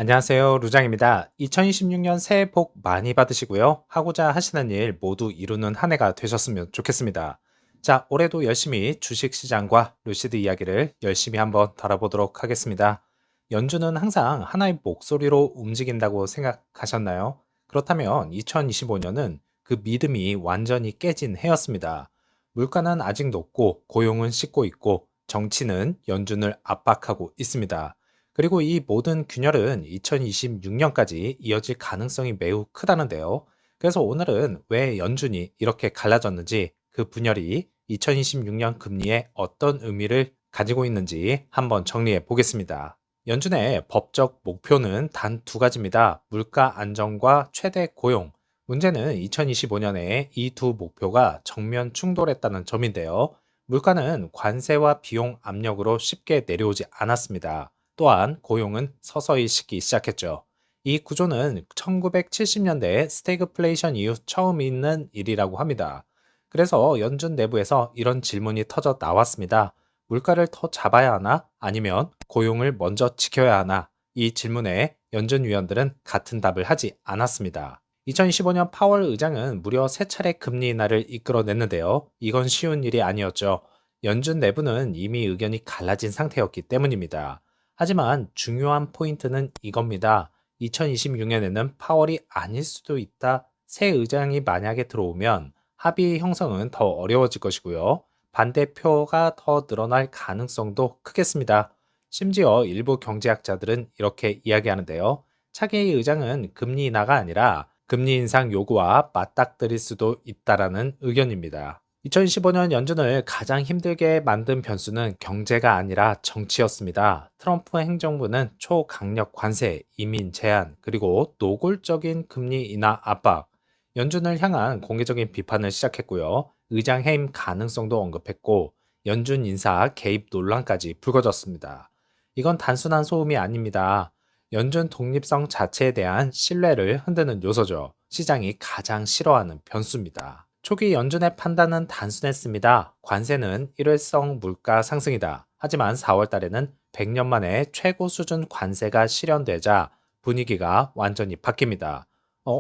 안녕하세요. 루장입니다. 2026년 새해 복 많이 받으시고요. 하고자 하시는 일 모두 이루는 한 해가 되셨으면 좋겠습니다. 자, 올해도 열심히 주식 시장과 루시드 이야기를 열심히 한번 다뤄보도록 하겠습니다. 연주는 항상 하나의 목소리로 움직인다고 생각하셨나요? 그렇다면 2025년은 그 믿음이 완전히 깨진 해였습니다. 물가는 아직 높고 고용은 식고 있고 정치는 연준을 압박하고 있습니다. 그리고 이 모든 균열은 2026년까지 이어질 가능성이 매우 크다는데요. 그래서 오늘은 왜 연준이 이렇게 갈라졌는지, 그 분열이 2026년 금리에 어떤 의미를 가지고 있는지 한번 정리해 보겠습니다. 연준의 법적 목표는 단 두 가지입니다. 물가 안정과 최대 고용. 문제는 2025년에 이 두 목표가 정면 충돌했다는 점인데요. 물가는 관세와 비용 압력으로 쉽게 내려오지 않았습니다. 또한 고용은 서서히 식기 시작했죠. 이 구조는 1970년대 스태그플레이션 이후 처음 있는 일이라고 합니다. 그래서 연준 내부에서 이런 질문이 터져 나왔습니다. 물가를 더 잡아야 하나? 아니면 고용을 먼저 지켜야 하나? 이 질문에 연준 위원들은 같은 답을 하지 않았습니다. 2025년 파월 의장은 무려 세 차례 금리 인하를 이끌어냈는데요. 이건 쉬운 일이 아니었죠. 연준 내부는 이미 의견이 갈라진 상태였기 때문입니다. 하지만 중요한 포인트는 이겁니다. 2026년에는 파월이 아닐 수도 있다. 새 의장이 만약에 들어오면 합의 형성은 더 어려워질 것이고요. 반대표가 더 늘어날 가능성도 크겠습니다. 심지어 일부 경제학자들은 이렇게 이야기하는데요. 차기 의장은 금리 인하가 아니라 금리 인상 요구와 맞닥뜨릴 수도 있다라는 의견입니다. 2015년 연준을 가장 힘들게 만든 변수는 경제가 아니라 정치였습니다. 트럼프 행정부는 초강력 관세, 이민 제한, 그리고 노골적인 금리 인하 압박, 연준을 향한 공개적인 비판을 시작했고요. 의장 해임 가능성도 언급했고, 연준 인사 개입 논란까지 불거졌습니다. 이건 단순한 소음이 아닙니다. 연준 독립성 자체에 대한 신뢰를 흔드는 요소죠. 시장이 가장 싫어하는 변수입니다. 초기 연준의 판단은 단순했습니다. 관세는 일회성 물가 상승이다. 하지만 4월 달에는 100년 만에 최고 수준 관세가 실현되자 분위기가 완전히 바뀝니다.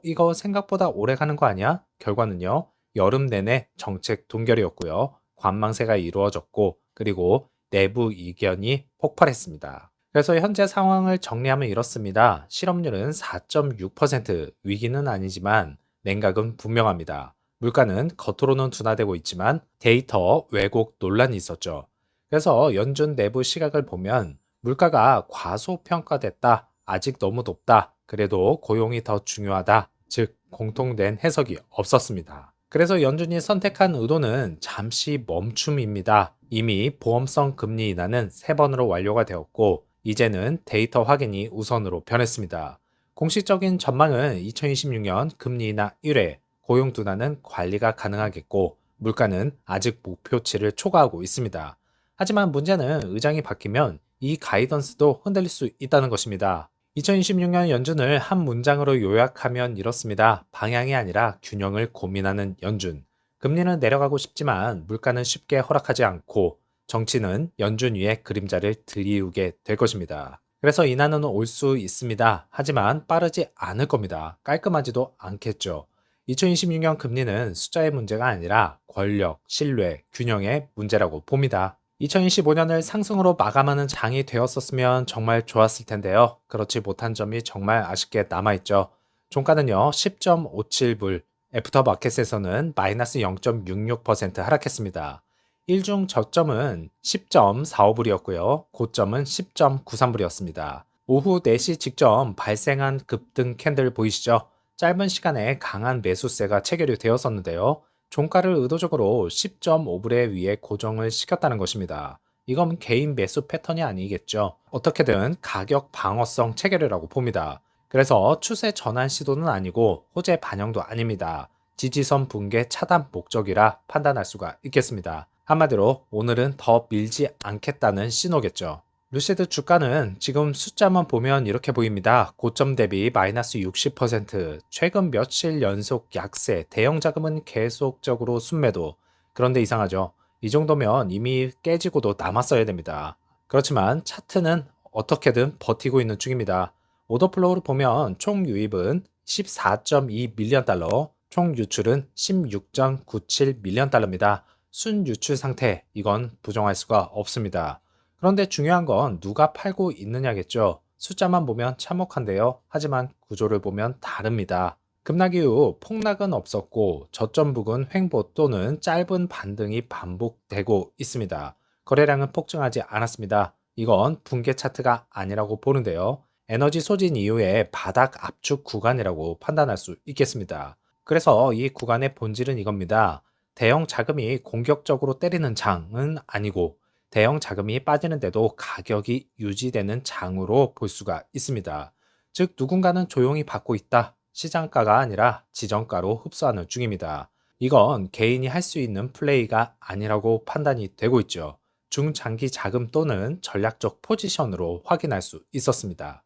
이거 생각보다 오래 가는 거 아니야? 결과는요, 여름 내내 정책 동결이었고요. 관망세가 이루어졌고, 그리고 내부 이견이 폭발했습니다. 그래서 현재 상황을 정리하면 이렇습니다. 실업률은 4.6%, 위기는 아니지만 냉각은 분명합니다. 물가는 겉으로는 둔화되고 있지만 데이터 왜곡 논란이 있었죠. 그래서 연준 내부 시각을 보면 물가가 과소평가됐다, 아직 너무 높다, 그래도 고용이 더 중요하다, 즉 공통된 해석이 없었습니다. 그래서 연준이 선택한 의도는 잠시 멈춤입니다. 이미 보험성 금리 인하는 3번으로 완료가 되었고 이제는 데이터 확인이 우선으로 변했습니다. 공식적인 전망은 2026년 금리 인하 1회, 고용 둔화는 관리가 가능하겠고 물가는 아직 목표치를 초과하고 있습니다. 하지만 문제는 의장이 바뀌면 이 가이던스도 흔들릴 수 있다는 것입니다. 2026년 연준을 한 문장으로 요약하면 이렇습니다. 방향이 아니라 균형을 고민하는 연준. 금리는 내려가고 싶지만 물가는 쉽게 허락하지 않고 정치는 연준 위에 그림자를 들이우게 될 것입니다. 그래서 인하는 올 수 있습니다. 하지만 빠르지 않을 겁니다. 깔끔하지도 않겠죠. 2026년 금리는 숫자의 문제가 아니라 권력, 신뢰, 균형의 문제라고 봅니다. 2025년을 상승으로 마감하는 장이 되었었으면 정말 좋았을 텐데요. 그렇지 못한 점이 정말 아쉽게 남아있죠. 종가는요, 10.57불, 애프터마켓에서는 마이너스 0.66% 하락했습니다. 일중 저점은 10.45불이었고요. 고점은 10.93불이었습니다. 오후 4시 직전 발생한 급등 캔들 보이시죠? 짧은 시간에 강한 매수세가 체결이 되었었는데요. 종가를 의도적으로 10.5불에 위에 고정을 시켰다는 것입니다. 이건 개인 매수 패턴이 아니겠죠. 어떻게든 가격 방어성 체결이라고 봅니다. 그래서 추세 전환 시도는 아니고 호재 반영도 아닙니다. 지지선 붕괴 차단 목적이라 판단할 수가 있겠습니다. 한마디로 오늘은 더 밀지 않겠다는 신호겠죠. 루시드 주가는 지금 숫자만 보면 이렇게 보입니다. 고점 대비 마이너스 60%, 최근 며칠 연속 약세, 대형 자금은 계속적으로 순매도. 그런데 이상하죠. 이 정도면 이미 깨지고도 남았어야 됩니다. 그렇지만 차트는 어떻게든 버티고 있는 중입니다. 오더플로우를 보면 총 유입은 14.2 밀리언 달러, 총 유출은 16.97 밀리언 달러입니다. 순유출 상태, 이건 부정할 수가 없습니다. 그런데 중요한 건 누가 팔고 있느냐겠죠. 숫자만 보면 참혹한데요. 하지만 구조를 보면 다릅니다. 급락 이후 폭락은 없었고 저점 부근 횡보 또는 짧은 반등이 반복되고 있습니다. 거래량은 폭증하지 않았습니다. 이건 붕괴 차트가 아니라고 보는데요. 에너지 소진 이후에 바닥 압축 구간이라고 판단할 수 있겠습니다. 그래서 이 구간의 본질은 이겁니다. 대형 자금이 공격적으로 때리는 장은 아니고 대형 자금이 빠지는데도 가격이 유지되는 장으로 볼 수가 있습니다. 즉 누군가는 조용히 받고 있다. 시장가가 아니라 지정가로 흡수하는 중입니다. 이건 개인이 할 수 있는 플레이가 아니라고 판단이 되고 있죠. 중장기 자금 또는 전략적 포지션으로 확인할 수 있었습니다.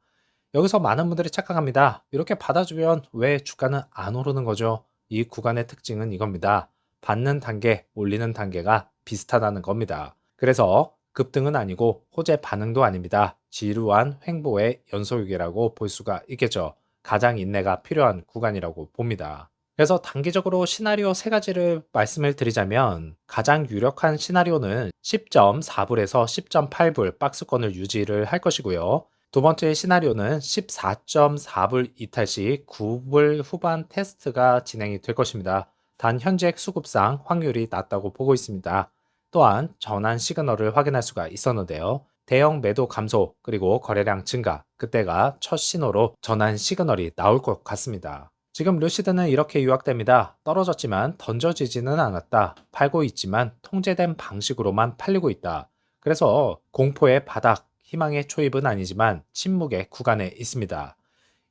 여기서 많은 분들이 착각합니다. 이렇게 받아주면 왜 주가는 안 오르는 거죠? 이 구간의 특징은 이겁니다. 받는 단계, 올리는 단계가 비슷하다는 겁니다. 그래서 급등은 아니고 호재 반응도 아닙니다. 지루한 횡보의 연속이라고 볼 수가 있겠죠. 가장 인내가 필요한 구간이라고 봅니다. 그래서 단기적으로 시나리오 세 가지를 말씀을 드리자면 가장 유력한 시나리오는 10.4불에서 10.8불 박스권을 유지를 할 것이고요. 두 번째 시나리오는 14.4불 이탈 시 9불 후반 테스트가 진행이 될 것입니다. 단 현재 수급상 확률이 낮다고 보고 있습니다. 또한 전환 시그널을 확인할 수가 있었는데요. 대형 매도 감소 그리고 거래량 증가, 그때가 첫 신호로 전환 시그널이 나올 것 같습니다. 지금 루시드는 이렇게 요약됩니다. 떨어졌지만 던져지지는 않았다. 팔고 있지만 통제된 방식으로만 팔리고 있다. 그래서 공포의 바닥, 희망의 초입은 아니지만 침묵의 구간에 있습니다.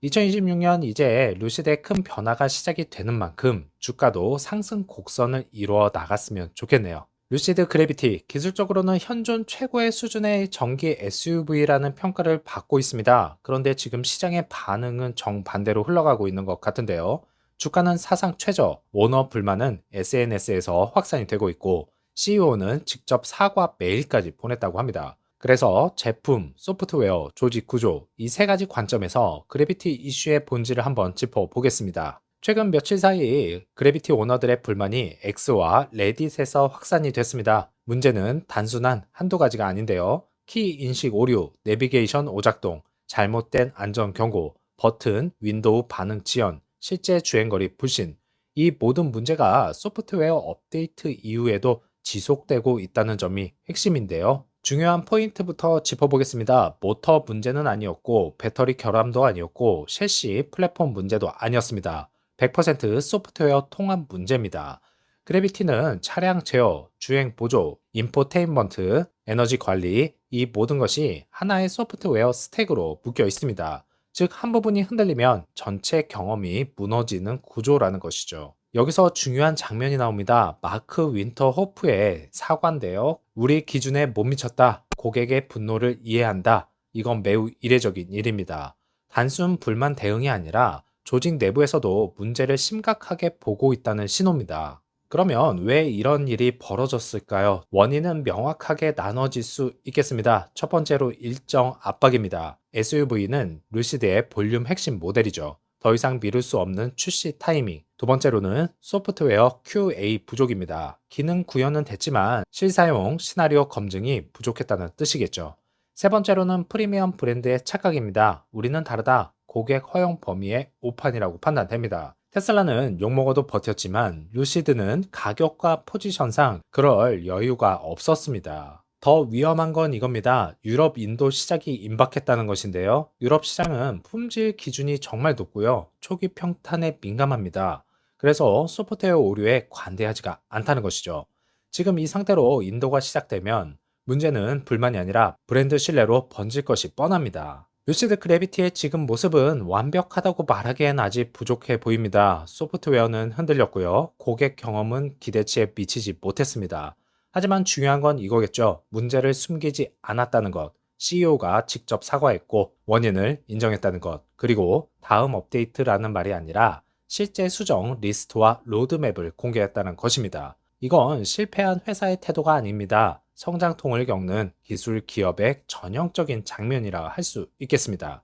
2026년 이제 루시드의 큰 변화가 시작이 되는 만큼 주가도 상승 곡선을 이루어 나갔으면 좋겠네요. 루시드 그래비티, 기술적으로는 현존 최고의 수준의 전기 SUV라는 평가를 받고 있습니다. 그런데 지금 시장의 반응은 정반대로 흘러가고 있는 것 같은데요. 주가는 사상 최저, 오너 불만은 SNS에서 확산이 되고 있고 CEO는 직접 사과 메일까지 보냈다고 합니다. 그래서 제품, 소프트웨어, 조직 구조 이 세 가지 관점에서 그래비티 이슈의 본질을 한번 짚어보겠습니다. 최근 며칠 사이 그래비티 오너들의 불만이 X와 레딧에서 확산이 됐습니다. 문제는 단순한 한두 가지가 아닌데요. 키 인식 오류, 내비게이션 오작동, 잘못된 안전 경고, 버튼, 윈도우 반응 지연, 실제 주행거리 불신, 이 모든 문제가 소프트웨어 업데이트 이후에도 지속되고 있다는 점이 핵심인데요. 중요한 포인트부터 짚어보겠습니다. 모터 문제는 아니었고, 배터리 결함도 아니었고, 셰시 플랫폼 문제도 아니었습니다. 100% 소프트웨어 통합 문제입니다. 그래비티는 차량 제어, 주행 보조, 인포테인먼트, 에너지 관리, 이 모든 것이 하나의 소프트웨어 스택으로 묶여 있습니다. 즉, 한 부분이 흔들리면 전체 경험이 무너지는 구조라는 것이죠. 여기서 중요한 장면이 나옵니다. 마크 윈터호프의 사과인데요. 우리 기준에 못 미쳤다. 고객의 분노를 이해한다. 이건 매우 이례적인 일입니다. 단순 불만 대응이 아니라 조직 내부에서도 문제를 심각하게 보고 있다는 신호입니다. 그러면 왜 이런 일이 벌어졌을까요? 원인은 명확하게 나눠질 수 있겠습니다. 첫 번째로 일정 압박입니다. SUV는 루시드의 볼륨 핵심 모델이죠. 더 이상 미룰 수 없는 출시 타이밍. 두 번째로는 소프트웨어 QA 부족입니다. 기능 구현은 됐지만 실사용 시나리오 검증이 부족했다는 뜻이겠죠. 세 번째로는 프리미엄 브랜드의 착각입니다. 우리는 다르다. 고객 허용 범위의 오판이라고 판단됩니다. 테슬라는 욕먹어도 버텼지만 루시드는 가격과 포지션상 그럴 여유가 없었습니다. 더 위험한 건 이겁니다. 유럽, 인도 시작이 임박했다는 것인데요. 유럽 시장은 품질 기준이 정말 높고요. 초기 평탄에 민감합니다. 그래서 소프트웨어 오류에 관대하지가 않다는 것이죠. 지금 이 상태로 인도가 시작되면 문제는 불만이 아니라 브랜드 신뢰로 번질 것이 뻔합니다. 루시드 그래비티의 지금 모습은 완벽하다고 말하기엔 아직 부족해 보입니다. 소프트웨어는 흔들렸고요. 고객 경험은 기대치에 미치지 못했습니다. 하지만 중요한 건 이거겠죠. 문제를 숨기지 않았다는 것. CEO가 직접 사과했고 원인을 인정했다는 것. 그리고 다음 업데이트라는 말이 아니라 실제 수정 리스트와 로드맵을 공개했다는 것입니다. 이건 실패한 회사의 태도가 아닙니다. 성장통을 겪는 기술 기업의 전형적인 장면이라 할 수 있겠습니다.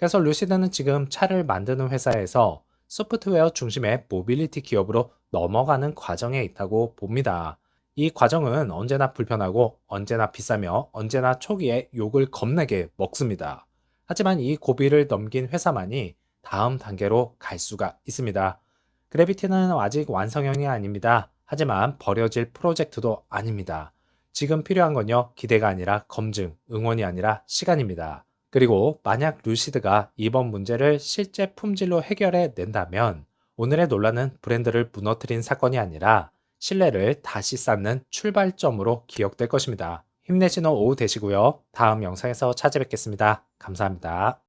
그래서 루시드는 지금 차를 만드는 회사에서 소프트웨어 중심의 모빌리티 기업으로 넘어가는 과정에 있다고 봅니다. 이 과정은 언제나 불편하고 언제나 비싸며 언제나 초기에 욕을 겁내게 먹습니다. 하지만 이 고비를 넘긴 회사만이 다음 단계로 갈 수가 있습니다. 그래비티는 아직 완성형이 아닙니다. 하지만 버려질 프로젝트도 아닙니다. 지금 필요한 건요, 기대가 아니라 검증, 응원이 아니라 시간입니다. 그리고 만약 루시드가 이번 문제를 실제 품질로 해결해 낸다면 오늘의 논란은 브랜드를 무너뜨린 사건이 아니라 신뢰를 다시 쌓는 출발점으로 기억될 것입니다. 힘내시는 오후 되시고요. 다음 영상에서 찾아뵙겠습니다. 감사합니다.